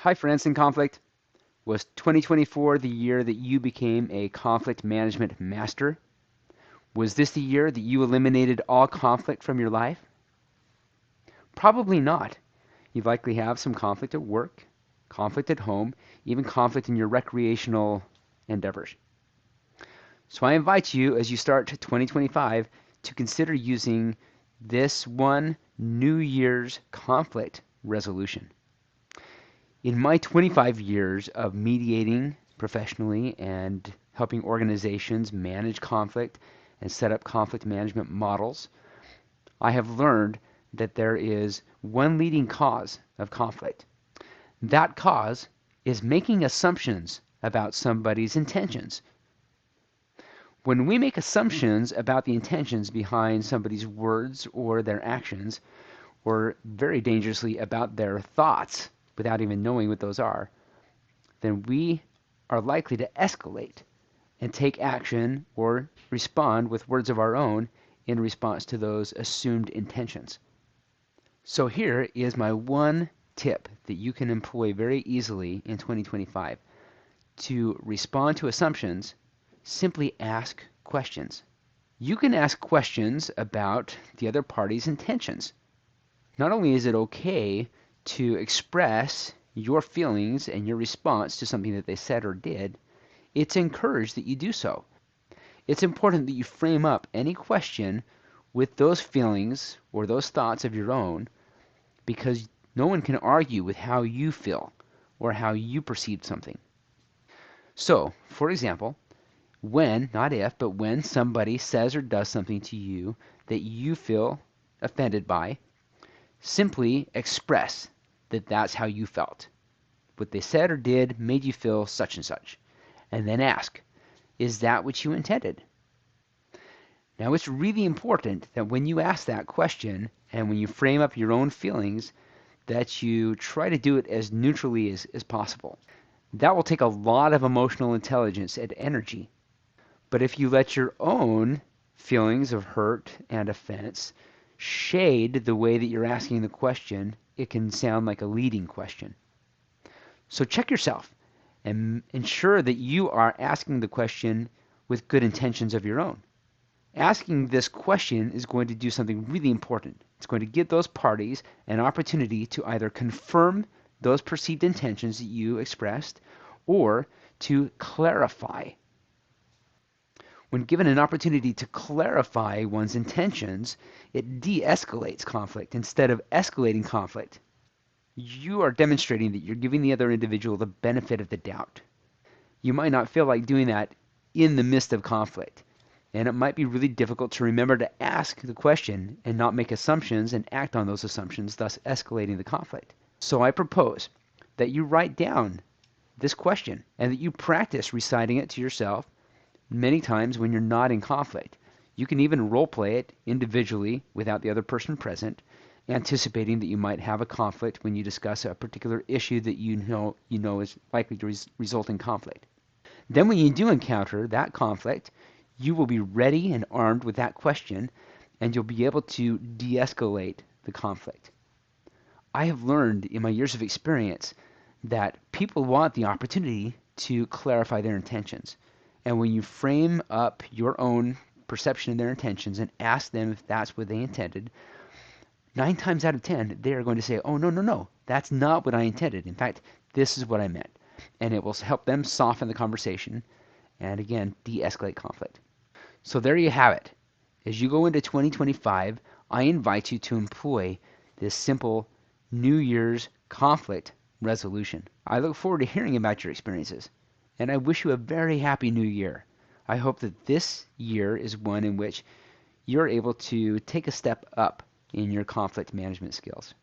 Hi, friends in conflict. Was 2024 the year that you became a conflict management master? Was this the year that you eliminated all conflict from your life? Probably not. You likely have some conflict at work, conflict at home, even conflict in your recreational endeavors. So I invite you as you start 2025 to consider using this one New Year's conflict resolution. In my 25 years of mediating professionally and helping organizations manage conflict and set up conflict management models, I have learned that there is one leading cause of conflict. That cause is making assumptions about somebody's intentions. When we make assumptions about the intentions behind somebody's words or their actions, or very dangerously about their thoughts without even knowing what those are, then we are likely to escalate and take action or respond with words of our own in response to those assumed intentions. So here is my one tip that you can employ very easily in 2025. To respond to assumptions, simply ask questions. You can ask questions about the other party's intentions. Not only is it okay to express your feelings and your response to something that they said or did, it's encouraged that you do so. It's important that you frame up any question with those feelings or those thoughts of your own, because no one can argue with how you feel or how you perceive something. So, for example, when, not if, but when somebody says or does something to you that you feel offended by, simply express that that's how you felt. What they said or did made you feel such and such. And then ask, is that what you intended? Now, it's really important that when you ask that question and when you frame up your own feelings, that you try to do it as neutrally as possible. That will take a lot of emotional intelligence and energy. But if you let your own feelings of hurt and offense shade the way that you're asking the question, it can sound like a leading question. So check yourself and ensure that you are asking the question with good intentions of your own. Asking this question is going to do something really important. It's going to give those parties an opportunity to either confirm those perceived intentions that you expressed or to clarify. When given an opportunity to clarify one's intentions, it de-escalates conflict instead of escalating conflict. You are demonstrating that you're giving the other individual the benefit of the doubt. You might not feel like doing that in the midst of conflict, and it might be really difficult to remember to ask the question and not make assumptions and act on those assumptions, thus escalating the conflict. So I propose that you write down this question and that you practice reciting it to yourself many times when you're not in conflict. You can even role play it individually without the other person present, anticipating that you might have a conflict when you discuss a particular issue that you know is likely to result in conflict. Then when you do encounter that conflict, you will be ready and armed with that question, and you'll be able to de-escalate the conflict. I have learned in my years of experience that people want the opportunity to clarify their intentions. And when you frame up your own perception of their intentions and ask them if that's what they intended, 9 times out of 10, they are going to say, oh, no, no, no, that's not what I intended. In fact, this is what I meant. And it will help them soften the conversation and, again, de-escalate conflict. So there you have it. As you go into 2025, I invite you to employ this simple New Year's conflict resolution. I look forward to hearing about your experiences, and I wish you a very happy new year. I hope that this year is one in which you're able to take a step up in your conflict management skills.